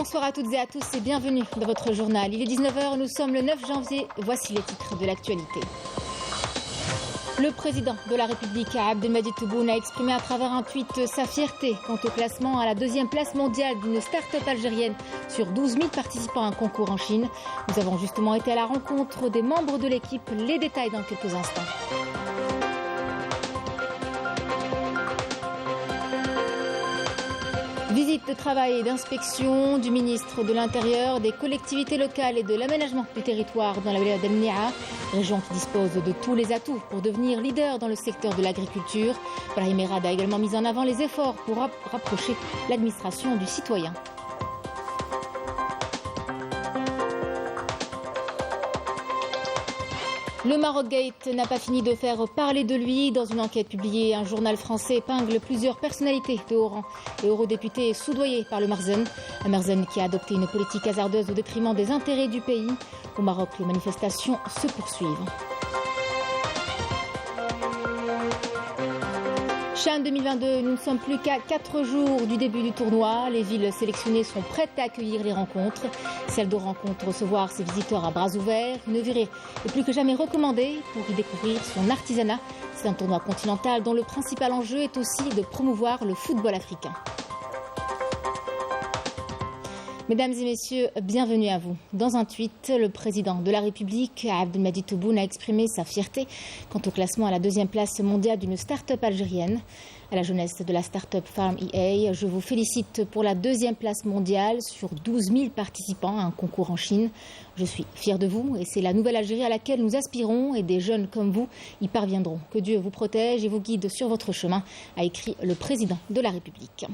Bonsoir à toutes et à tous et bienvenue dans votre journal. Il est 19h, nous sommes le 9 janvier. Voici les titres de l'actualité. Le président de la République, Abdelmadjid Tebboune, a exprimé à travers un tweet sa fierté quant au classement à la deuxième place mondiale d'une start-up algérienne sur 12 000 participants à un concours en Chine. Nous avons justement été à la rencontre des membres de l'équipe. Les détails dans quelques instants. Visite de travail et d'inspection du ministre de l'Intérieur, des collectivités locales et de l'aménagement du territoire dans la wilaya d'El Nia, région qui dispose de tous les atouts pour devenir leader dans le secteur de l'agriculture. Brahim Erad a également mis en avant les efforts pour rapprocher l'administration du citoyen. Le Maroc Gate n'a pas fini de faire parler de lui. Dans une enquête publiée, un journal français épingle plusieurs personnalités de haut rang et eurodéputés soudoyés par le Merzen. Un Merzen qui a adopté une politique hasardeuse au détriment des intérêts du pays. Au Maroc, les manifestations se poursuivent. CHAN 2022, nous ne sommes plus qu'à 4 jours du début du tournoi. Les villes sélectionnées sont prêtes à accueillir les rencontres. Celle d'Oran compte recevoir ses visiteurs à bras ouverts. Une virée est plus que jamais recommandée pour y découvrir son artisanat. C'est un tournoi continental dont le principal enjeu est aussi de promouvoir le football africain. Mesdames et messieurs, bienvenue à vous. Dans un tweet, le président de la République, Abdelmadjid Tebboune, a exprimé sa fierté quant au classement à la deuxième place mondiale d'une start-up algérienne. À la jeunesse de la start-up Farm EA, je vous félicite pour la deuxième place mondiale sur 12 000 participants à un concours en Chine. Je suis fier de vous et c'est la nouvelle Algérie à laquelle nous aspirons et des jeunes comme vous y parviendront. Que Dieu vous protège et vous guide sur votre chemin, a écrit le président de la République.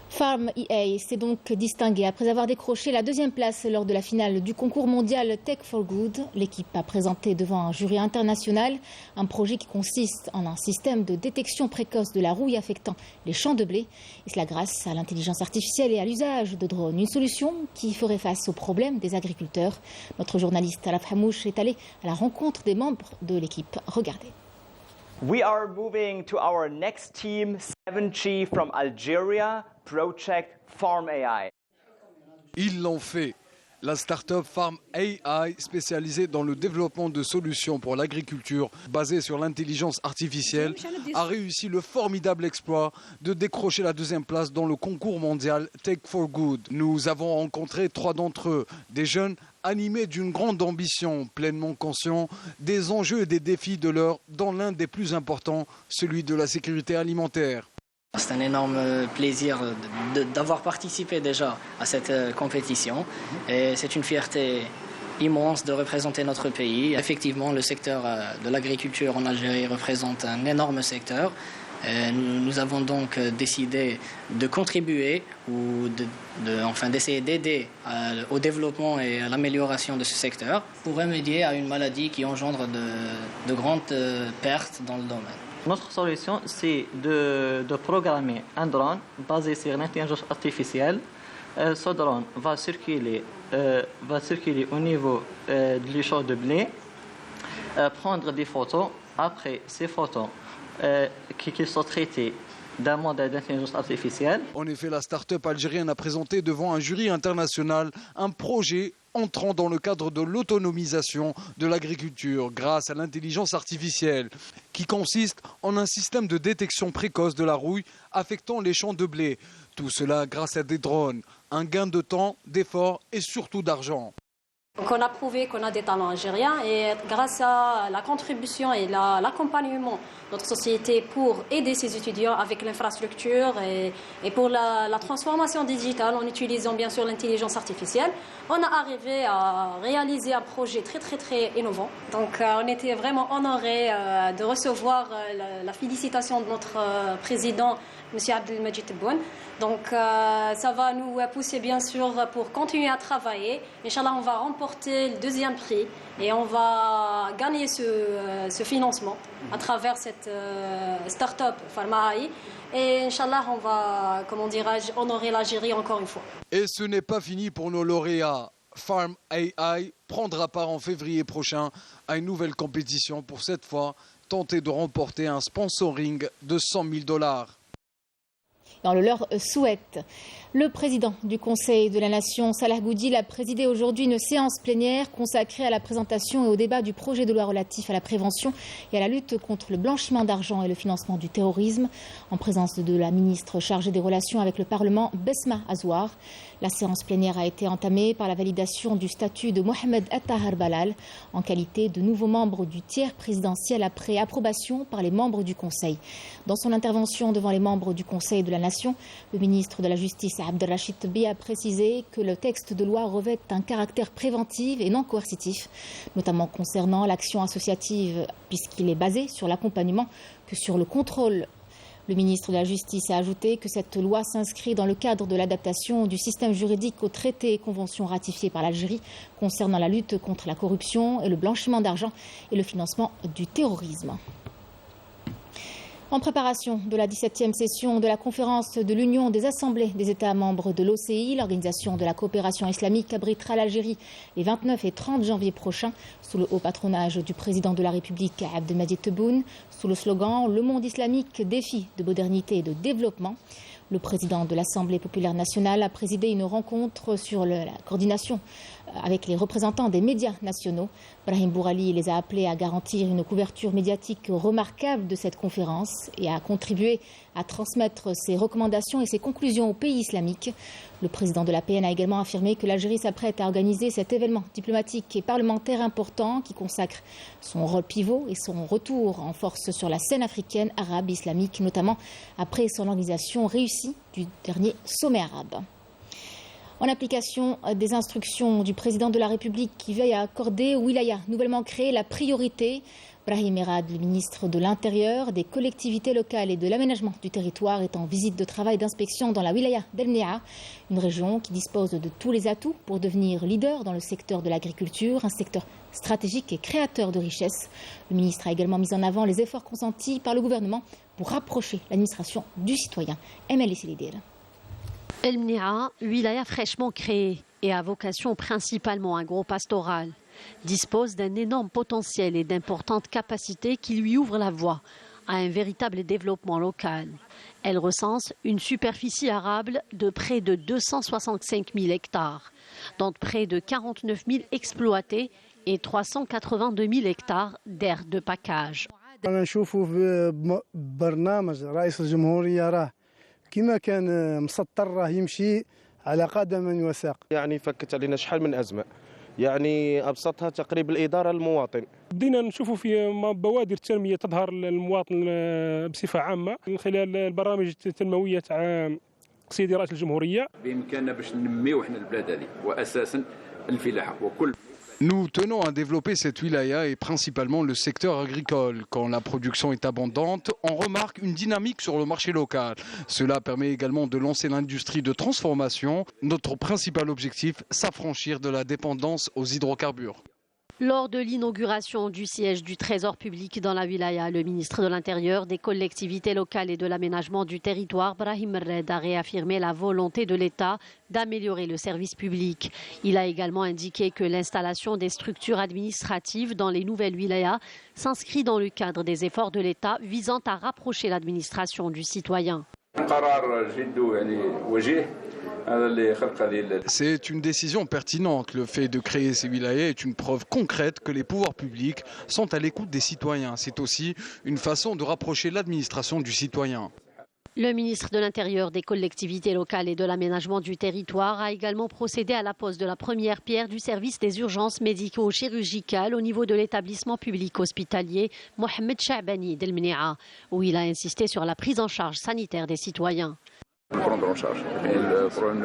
Farm EA s'est donc distingué après avoir décroché la deuxième place lors de la finale du concours mondial Tech for Good. L'équipe a présenté devant un jury international un projet qui consiste en un système de détection précoce de la rouille affectant les champs de blé. Et cela grâce à l'intelligence artificielle et à l'usage de drones. Une solution qui ferait face aux problèmes des agriculteurs. Notre journaliste Alaf Hamouche est allé à la rencontre des membres de l'équipe. Regardez. We are moving to our next team, 7G from Algeria, Project Farm AI. Ils l'ont fait. La start-up Farm AI, spécialisée dans le développement de solutions pour l'agriculture basées sur l'intelligence artificielle, a réussi le formidable exploit de décrocher la deuxième place dans le concours mondial Tech for Good. Nous avons rencontré 3 d'entre eux, des jeunes animés d'une grande ambition, pleinement conscients des enjeux et des défis de l'heure dans l'un des plus importants, celui de la sécurité alimentaire. C'est un énorme plaisir d'avoir participé déjà à cette compétition et c'est une fierté immense de représenter notre pays. Effectivement, le secteur de l'agriculture en Algérie représente un énorme secteur. Nous avons donc décidé de contribuer ou d'essayer d'aider au développement et à l'amélioration de ce secteur pour remédier à une maladie qui engendre de grandes pertes dans le domaine. Notre solution, c'est de programmer un drone basé sur l'intelligence artificielle. Ce drone va circuler au niveau du champ de blé, prendre des photos. Après ces photos qui sont traitées d'un modèle d'intelligence artificielle. En effet, la start-up algérienne a présenté devant un jury international un projet entrant dans le cadre de l'autonomisation de l'agriculture grâce à l'intelligence artificielle, qui consiste en un système de détection précoce de la rouille affectant les champs de blé. Tout cela grâce à des drones, un gain de temps, d'efforts et surtout d'argent. Donc on a prouvé qu'on a des talents algériens et grâce à la contribution et l'accompagnement de notre société pour aider ces étudiants avec l'infrastructure et pour la transformation digitale en utilisant bien sûr l'intelligence artificielle, on a arrivé à réaliser un projet très très très innovant. Donc on était vraiment honorés de recevoir la félicitation de notre président, M. Abdelmadjid Tebboune. Donc ça va nous pousser bien sûr pour continuer à travailler. Inch'Allah, on va remporter le deuxième prix et on va gagner ce financement à travers cette start-up Farm AI. Et Inch'Allah, on va, honorer l'Algérie encore une fois. Et ce n'est pas fini pour nos lauréats. Farm AI prendra part en février prochain à une nouvelle compétition pour cette fois tenter de remporter un sponsoring de $100 000. On le leur souhaite. Le président du Conseil de la Nation, Salah Goudil, a présidé aujourd'hui une séance plénière consacrée à la présentation et au débat du projet de loi relatif à la prévention et à la lutte contre le blanchiment d'argent et le financement du terrorisme, en présence de la ministre chargée des relations avec le Parlement, Besma Azouar. La séance plénière a été entamée par la validation du statut de Mohamed Atta Balal en qualité de nouveau membre du tiers présidentiel après approbation par les membres du Conseil. Dans son intervention devant les membres du Conseil de la Nation, le ministre de la Justice Abdelrachid Tebbi a précisé que le texte de loi revêt un caractère préventif et non coercitif, notamment concernant l'action associative puisqu'il est basé sur l'accompagnement que sur le contrôle. Le ministre de la Justice a ajouté que cette loi s'inscrit dans le cadre de l'adaptation du système juridique aux traités et conventions ratifiés par l'Algérie concernant la lutte contre la corruption et le blanchiment d'argent et le financement du terrorisme. En préparation de la 17e session de la conférence de l'Union des assemblées des États membres de l'OCI, l'Organisation de la coopération islamique abritera l'Algérie les 29 et 30 janvier prochains sous le haut patronage du président de la République Abdelmadjid Tebboune, sous le slogan « Le monde islamique, défi de modernité et de développement ». Le président de l'Assemblée populaire nationale a présidé une rencontre sur la coordination avec les représentants des médias nationaux. Brahim Bourali les a appelés à garantir une couverture médiatique remarquable de cette conférence et à contribuer à transmettre ses recommandations et ses conclusions aux pays islamiques. Le président de l'APN a également affirmé que l'Algérie s'apprête à organiser cet événement diplomatique et parlementaire important qui consacre son rôle pivot et son retour en force sur la scène africaine, arabe, islamique, notamment après son organisation réussie du dernier sommet arabe. En application des instructions du président de la République qui veille à accorder aux wilayas nouvellement créées la priorité, Brahim Erad, le ministre de l'Intérieur, des collectivités locales et de l'aménagement du territoire, est en visite de travail d'inspection dans la wilaya d'El Mnia, une région qui dispose de tous les atouts pour devenir leader dans le secteur de l'agriculture, un secteur stratégique et créateur de richesses. Le ministre a également mis en avant les efforts consentis par le gouvernement pour rapprocher l'administration du citoyen. ML Silidir. El Mnia, wilaya fraîchement créée et à vocation principalement agro-pastorale, dispose d'un énorme potentiel et d'importantes capacités qui lui ouvrent la voie à un véritable développement local. Elle recense une superficie arable de près de 265 000 hectares, dont près de 49 000 exploités et 382 000 hectares d'aires de pacage. كما كان مسطر راه يمشي على قدم وساق يعني فكت علينا شحال من أزمة يعني أبسطها تقريب الإدارة للمواطن بدينا نشوفوا في بوادر التنمية تظهر للمواطن بصفة عامة من خلال البرامج التنموية تاع سيدي رئيس الجمهورية بإمكاننا باش ننميو احنا البلاد هذه وأساسا الفلاحة وكل. Nous tenons à développer cette wilaya et principalement le secteur agricole. Quand la production est abondante, on remarque une dynamique sur le marché local. Cela permet également de lancer l'industrie de transformation. Notre principal objectif, s'affranchir de la dépendance aux hydrocarbures. Lors de l'inauguration du siège du Trésor public dans la wilaya, le ministre de l'Intérieur, des collectivités locales et de l'aménagement du territoire, Brahim Erad, a réaffirmé la volonté de l'État d'améliorer le service public. Il a également indiqué que l'installation des structures administratives dans les nouvelles wilayas s'inscrit dans le cadre des efforts de l'État visant à rapprocher l'administration du citoyen. C'est une décision pertinente. Le fait de créer ces wilayas est une preuve concrète que les pouvoirs publics sont à l'écoute des citoyens. C'est aussi une façon de rapprocher l'administration du citoyen. Le ministre de l'Intérieur, des collectivités locales et de l'aménagement du territoire a également procédé à la pose de la première pierre du service des urgences médico-chirurgicales au niveau de l'établissement public hospitalier Mohamed Chaabani d'El Mnia, où il a insisté sur la prise en charge sanitaire des citoyens. Prendre en charge. Le problème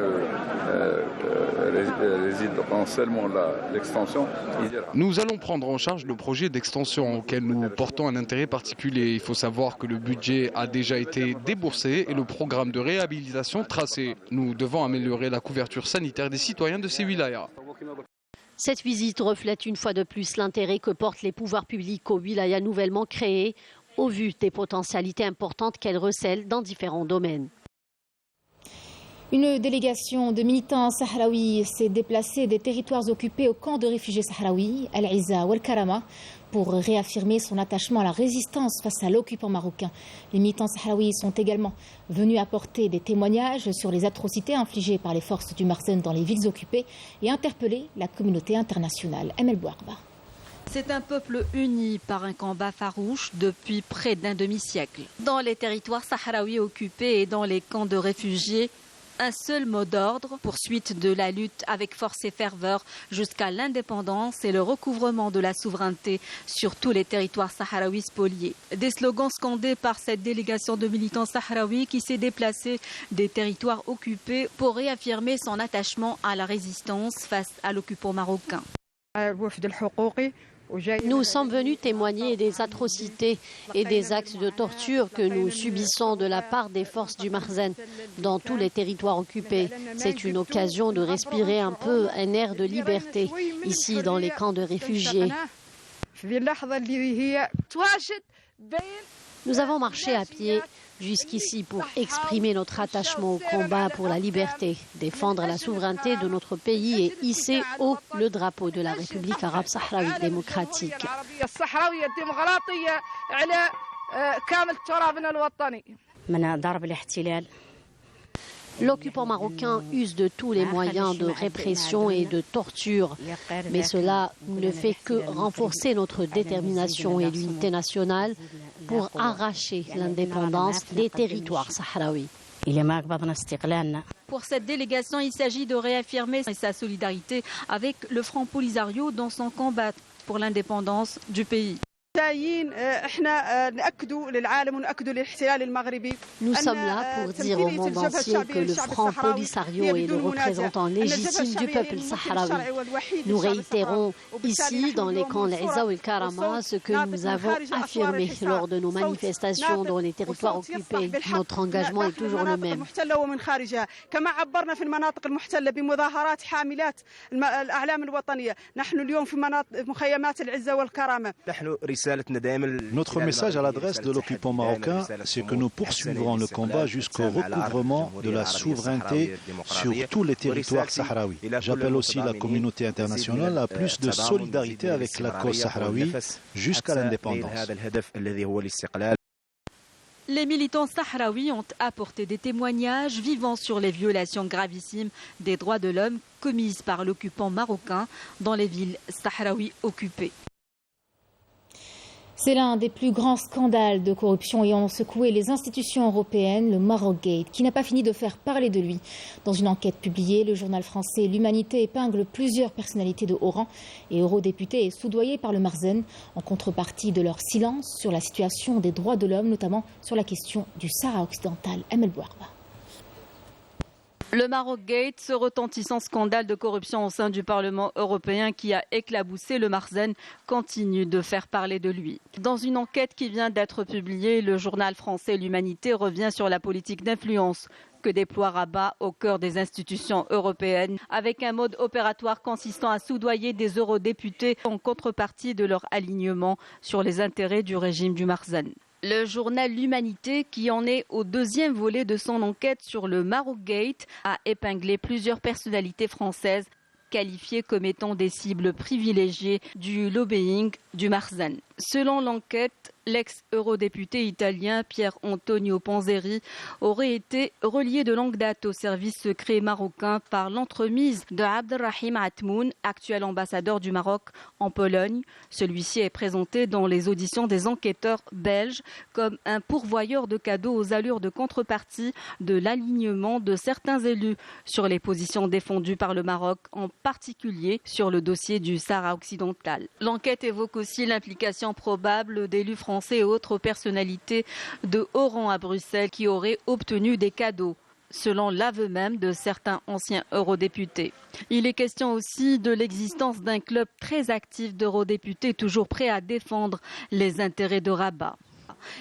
réside dans seulement l'extension. Nous allons prendre en charge le projet d'extension auquel nous portons un intérêt particulier. Il faut savoir que le budget a déjà été déboursé et le programme de réhabilitation tracé. Nous devons améliorer la couverture sanitaire des citoyens de ces wilayas. Cette visite reflète une fois de plus l'intérêt que portent les pouvoirs publics aux wilayas nouvellement créées, au vu des potentialités importantes qu'elles recèlent dans différents domaines. Une délégation de militants sahraouis s'est déplacée des territoires occupés au camp de réfugiés sahraouis, Al-Izza ou Al-Karama. pour réaffirmer son attachement à la résistance face à l'occupant marocain. Les militants sahraouis sont également venus apporter des témoignages sur les atrocités infligées par les forces du Marzane dans les villes occupées et interpeller la communauté internationale. Emel Bouarba. C'est un peuple uni par un combat farouche depuis près d'un demi-siècle. Dans les territoires sahraouis occupés et dans les camps de réfugiés, un seul mot d'ordre, poursuite de la lutte avec force et ferveur jusqu'à l'indépendance et le recouvrement de la souveraineté sur tous les territoires sahraouis spoliés. Des slogans scandés par cette délégation de militants sahraouis qui s'est déplacée des territoires occupés pour réaffirmer son attachement à la résistance face à l'occupant marocain. Nous sommes venus témoigner des atrocités et des actes de torture que nous subissons de la part des forces du Marzane dans tous les territoires occupés. C'est une occasion de respirer un peu un air de liberté ici dans les camps de réfugiés. Nous avons marché à pied jusqu'ici pour exprimer notre attachement au combat pour la liberté, défendre la souveraineté de notre pays et hisser haut le drapeau de la République arabe sahraoui démocratique. L'occupant marocain use de tous les moyens de répression et de torture, mais cela ne fait que renforcer notre détermination et l'unité nationale pour arracher l'indépendance des territoires sahraouis. Pour cette délégation, il s'agit de réaffirmer sa solidarité avec le Front Polisario dans son combat pour l'indépendance du pays. Nous sommes là pour dire au monde entier que le Front Polisario est le représentant légitime du peuple sahraoui. Nous réitérons ici, dans les camps l'Izza ou le Karama, ce que nous avons affirmé lors de nos manifestations dans les territoires occupés. Notre engagement est toujours le même. Notre message à l'adresse de l'occupant marocain, c'est que nous poursuivrons le combat jusqu'au recouvrement de la souveraineté sur tous les territoires sahraouis. J'appelle aussi la communauté internationale à plus de solidarité avec la cause sahraoui jusqu'à l'indépendance. Les militants sahraouis ont apporté des témoignages vivant sur les violations gravissimes des droits de l'homme commises par l'occupant marocain dans les villes sahraouis occupées. C'est l'un des plus grands scandales de corruption ayant secoué les institutions européennes, le Marokgate, qui n'a pas fini de faire parler de lui. Dans une enquête publiée, le journal français L'Humanité épingle plusieurs personnalités de haut rang et eurodéputés soudoyés par le Marzane en contrepartie de leur silence sur la situation des droits de l'homme, notamment sur la question du Sahara occidental. Emel Bouarba. Le Marokgate, ce retentissant scandale de corruption au sein du Parlement européen qui a éclaboussé le Marzane, continue de faire parler de lui. Dans une enquête qui vient d'être publiée, le journal français L'Humanité revient sur la politique d'influence que déploie Rabat au cœur des institutions européennes, avec un mode opératoire consistant à soudoyer des eurodéputés en contrepartie de leur alignement sur les intérêts du régime du Marzane. Le journal L'Humanité, qui en est au deuxième volet de son enquête sur le Marokgate, a épinglé plusieurs personnalités françaises qualifiées comme étant des cibles privilégiées du lobbying du Marzane. Selon l'enquête, l'ex-eurodéputé italien Pier Antonio Panzeri aurait été relié de longue date au service secret marocain par l'entremise de Abdelrahim Atmoun, actuel ambassadeur du Maroc en Pologne. Celui-ci est présenté dans les auditions des enquêteurs belges comme un pourvoyeur de cadeaux aux allures de contrepartie de l'alignement de certains élus sur les positions défendues par le Maroc, en particulier sur le dossier du Sahara occidental. L'enquête évoque aussi l'implication probable d'élus français et autres personnalités de haut rang à Bruxelles qui auraient obtenu des cadeaux, selon l'aveu même de certains anciens eurodéputés. Il est question aussi de l'existence d'un club très actif d'eurodéputés toujours prêts à défendre les intérêts de Rabat.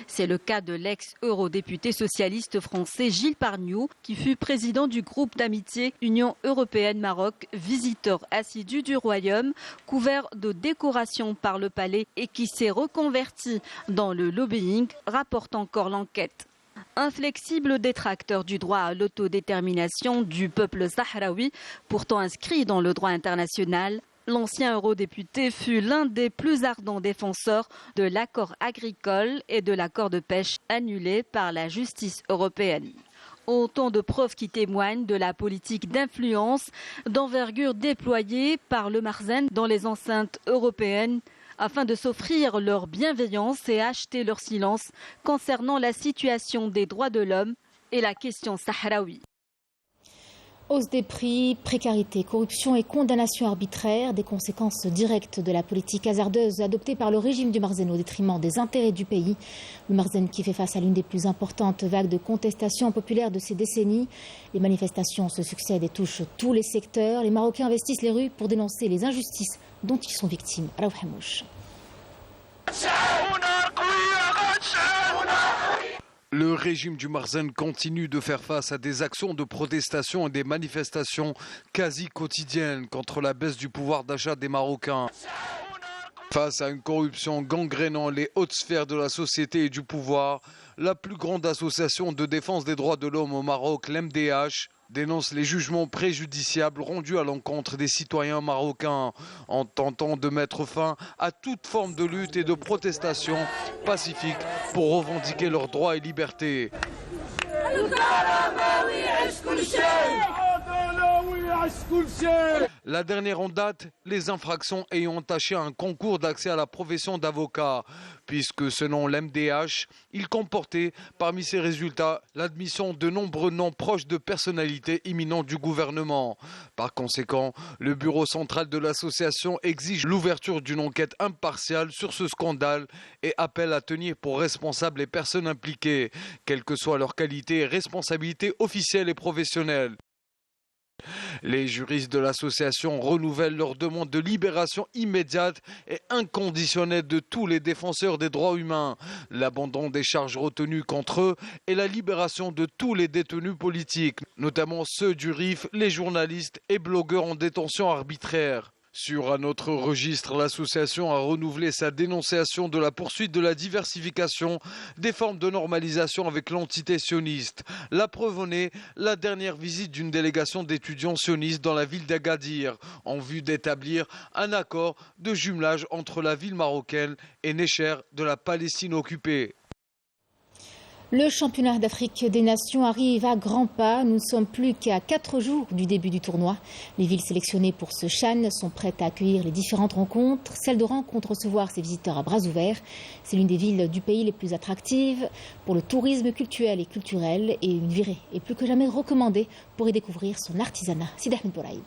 C'est le cas de l'ex-eurodéputé socialiste français Gilles Pargneaux, qui fut président du groupe d'amitié Union européenne-Maroc, visiteur assidu du royaume, couvert de décorations par le palais et qui s'est reconverti dans le lobbying, rapporte encore l'enquête. Inflexible détracteur du droit à l'autodétermination du peuple sahraoui, pourtant inscrit dans le droit international, L'ancien eurodéputé fut l'un des plus ardents défenseurs de l'accord agricole et de l'accord de pêche annulé par la justice européenne. Autant de preuves qui témoignent de la politique d'influence d'envergure déployée par le Marzen dans les enceintes européennes afin de s'offrir leur bienveillance et acheter leur silence concernant la situation des droits de l'homme et la question sahraoui. Hausse des prix, précarité, corruption et condamnation arbitraire, des conséquences directes de la politique hasardeuse adoptée par le régime du Marzen au détriment des intérêts du pays. Le Marzen qui fait face à l'une des plus importantes vagues de contestation populaire de ces décennies. Les manifestations se succèdent et touchent tous les secteurs. Les Marocains investissent les rues pour dénoncer les injustices dont ils sont victimes. Raouf Hamouche. Le régime du Marzen continue de faire face à des actions de protestation et des manifestations quasi quotidiennes contre la baisse du pouvoir d'achat des Marocains. Face à une corruption gangrénant les hautes sphères de la société et du pouvoir, la plus grande association de défense des droits de l'homme au Maroc, l'MDH, dénonce les jugements préjudiciables rendus à l'encontre des citoyens marocains en tentant de mettre fin à toute forme de lutte et de protestation pacifique pour revendiquer leurs droits et libertés. La dernière en date, les infractions ayant entaché un concours d'accès à la profession d'avocat, puisque selon l'MDH, il comportait parmi ses résultats l'admission de nombreux noms proches de personnalités imminentes du gouvernement. Par conséquent, le bureau central de l'association exige l'ouverture d'une enquête impartiale sur ce scandale et appelle à tenir pour responsables les personnes impliquées, quelle que soit leur qualité et responsabilité officielle et professionnelle. Les juristes de l'association renouvellent leur demande de libération immédiate et inconditionnelle de tous les défenseurs des droits humains, l'abandon des charges retenues contre eux et la libération de tous les détenus politiques, notamment ceux du RIF, les journalistes et blogueurs en détention arbitraire. Sur un autre registre, l'association a renouvelé sa dénonciation de la poursuite de la diversification des formes de normalisation avec l'entité sioniste. La preuve en est la dernière visite d'une délégation d'étudiants sionistes dans la ville d'Agadir en vue d'établir un accord de jumelage entre la ville marocaine et Nécher de la Palestine occupée. Le championnat d'Afrique des Nations arrive à grands pas. Nous ne sommes plus qu'à 4 jours du début du tournoi. Les villes sélectionnées pour ce CHAN sont prêtes à accueillir les différentes rencontres. Celle d'Oran compte recevoir ses visiteurs à bras ouverts. C'est l'une des villes du pays les plus attractives pour le tourisme culturel et culturel. Et une virée est plus que jamais recommandée pour y découvrir son artisanat. Sidi Ahmed Bouraïb.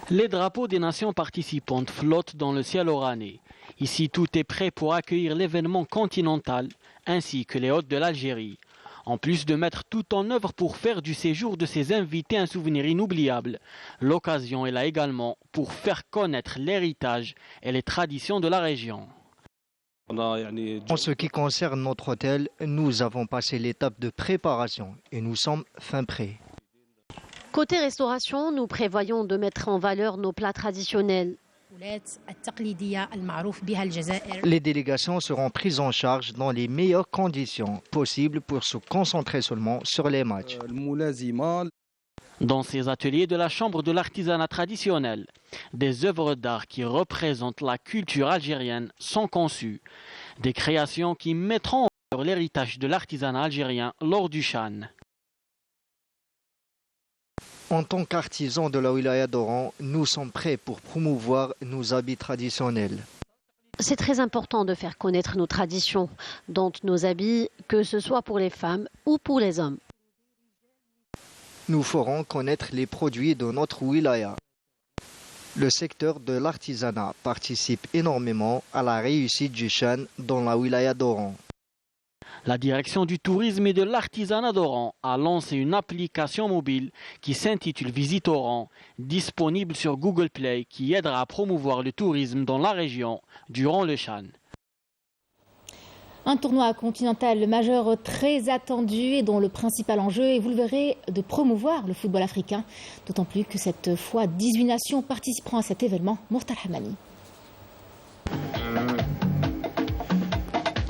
Les drapeaux des nations participantes flottent dans le ciel oranais. Ici, tout est prêt pour accueillir l'événement continental, ainsi que les hôtes de l'Algérie. En plus de mettre tout en œuvre pour faire du séjour de ces invités un souvenir inoubliable, l'occasion est là également pour faire connaître l'héritage et les traditions de la région. En ce qui concerne notre hôtel, nous avons passé l'étape de préparation et nous sommes fin prêts. Côté restauration, nous prévoyons de mettre en valeur nos plats traditionnels. Les délégations seront prises en charge dans les meilleures conditions possibles pour se concentrer seulement sur les matchs. Dans ces ateliers de la Chambre de l'artisanat traditionnel, des œuvres d'art qui représentent la culture algérienne sont conçues. Des créations qui mettront en valeur l'héritage de l'artisanat algérien lors du CHAN. En tant qu'artisans de la wilaya d'Oran, nous sommes prêts pour promouvoir nos habits traditionnels. C'est très important de faire connaître nos traditions, dont nos habits, que ce soit pour les femmes ou pour les hommes. Nous ferons connaître les produits de notre wilaya. Le secteur de l'artisanat participe énormément à la réussite du CHAN dans la wilaya d'Oran. La direction du tourisme et de l'artisanat d'Oran a lancé une application mobile qui s'intitule Visite Oran, disponible sur Google Play, qui aidera à promouvoir le tourisme dans la région durant le CHAN. Un tournoi continental majeur très attendu et dont le principal enjeu est, vous le verrez, de promouvoir le football africain. D'autant plus que cette fois, 18 nations participeront à cet événement. Mourtal Hamani.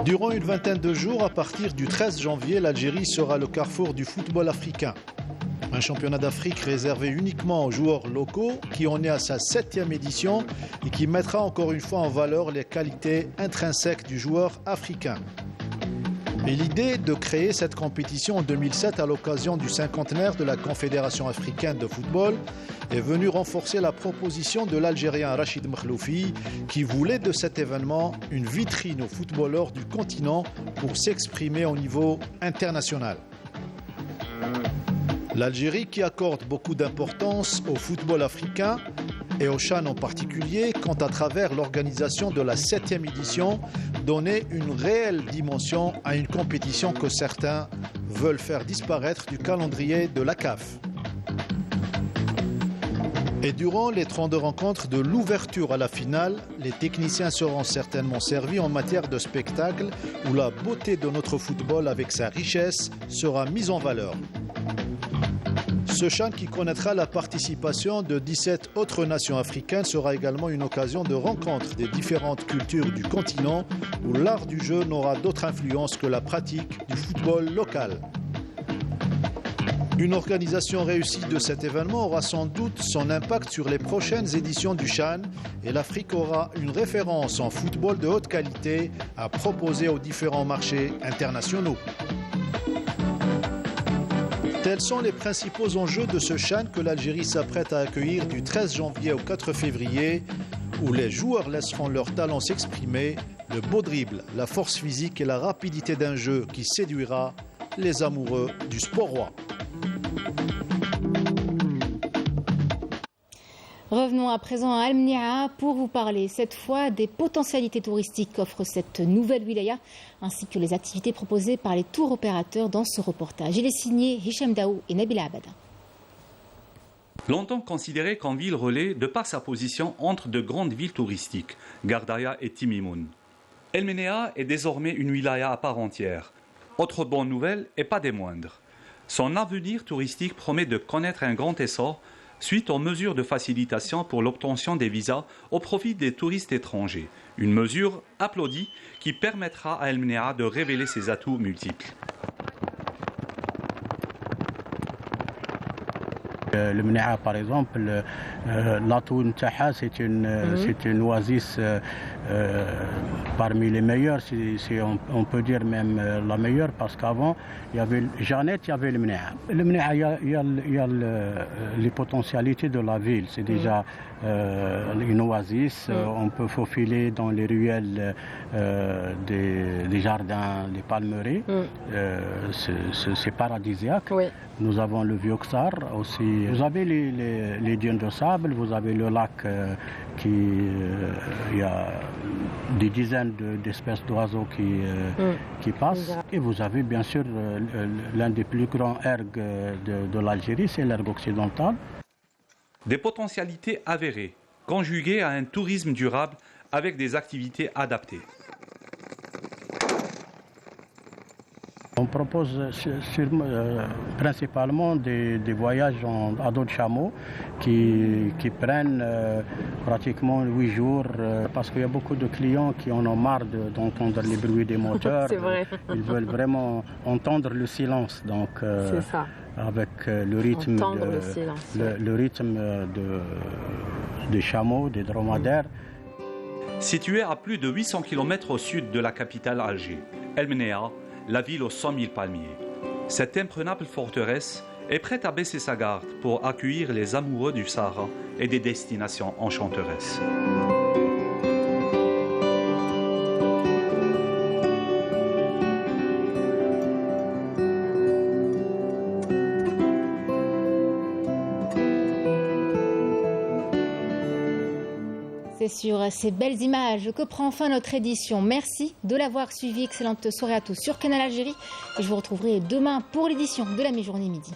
Durant une vingtaine de jours, à partir du 13 janvier, l'Algérie sera le carrefour du football africain. Un championnat d'Afrique réservé uniquement aux joueurs locaux qui en est à sa 7e édition et qui mettra encore une fois en valeur les qualités intrinsèques du joueur africain. Et l'idée de créer cette compétition en 2007 à l'occasion du cinquantenaire de la Confédération africaine de football est venue renforcer la proposition de l'Algérien Rachid Makhloufi qui voulait de cet événement une vitrine aux footballeurs du continent pour s'exprimer au niveau international. L'Algérie, qui accorde beaucoup d'importance au football africain et au CHAN en particulier, compte à travers l'organisation de la 7e édition donner une réelle dimension à une compétition que certains veulent faire disparaître du calendrier de la CAF. Et durant les 32 rencontres de l'ouverture à la finale, les techniciens seront certainement servis en matière de spectacle où la beauté de notre football avec sa richesse sera mise en valeur. Ce CHAN qui connaîtra la participation de 17 autres nations africaines sera également une occasion de rencontre des différentes cultures du continent où l'art du jeu n'aura d'autre influence que la pratique du football local. Une organisation réussie de cet événement aura sans doute son impact sur les prochaines éditions du CHAN et l'Afrique aura une référence en football de haute qualité à proposer aux différents marchés internationaux. Tels sont les principaux enjeux de ce CHAN que l'Algérie s'apprête à accueillir du 13 janvier au 4 février, où les joueurs laisseront leur talent s'exprimer, le beau dribble, la force physique et la rapidité d'un jeu qui séduira les amoureux du sport roi. Revenons à présent à Al Mnia pour vous parler cette fois des potentialités touristiques qu'offre cette nouvelle wilaya ainsi que les activités proposées par les tours opérateurs dans ce reportage. Il est signé Hicham Daou et Nabila Abada. Longtemps considérée comme ville relais de par sa position entre de grandes villes touristiques, Gardaya et Timimoun. El Mnia est désormais une wilaya à part entière. Autre bonne nouvelle et pas des moindres. Son avenir touristique promet de connaître un grand essor suite aux mesures de facilitation pour l'obtention des visas au profit des touristes étrangers. Une mesure applaudie qui permettra à El Mnia de révéler ses atouts multiples. Le Mnia, par exemple, l'atout Ntaha, c'est une oasis parmi les meilleures, si on peut dire même la meilleure, parce qu'avant, il y avait Jeannette, il y avait le Mnia. Le Mnia, il y a les potentialités de la ville. C'est déjà une oasis, on peut faufiler dans les ruelles des jardins, des palmeraies. C'est paradisiaque. Oui. Nous avons le Vieux-Ksar aussi. Vous avez les dunes de sable, vous avez le lac il y a des dizaines d'espèces d'oiseaux qui passent. Et vous avez bien sûr l'un des plus grands ergs de l'Algérie, c'est l'ergue occidental. Des potentialités avérées, conjuguées à un tourisme durable avec des activités adaptées. On propose principalement des voyages à dos de chameau qui prennent pratiquement 8 jours parce qu'il y a beaucoup de clients qui en ont marre d'entendre les bruits des moteurs. C'est vrai. Ils veulent vraiment entendre le silence. Donc, c'est ça. Avec le rythme, le rythme des chameaux, des dromadaires. Située à plus de 800 km au sud de la capitale Alger, El Mnia, la ville aux 100 000 palmiers. Cette imprenable forteresse est prête à baisser sa garde pour accueillir les amoureux du Sahara et des destinations enchanteresses. C'est sur ces belles images que prend fin notre édition. Merci de l'avoir suivi. Excellente soirée à tous sur Canal Algérie. Et je vous retrouverai demain pour l'édition de la mi-journée midi.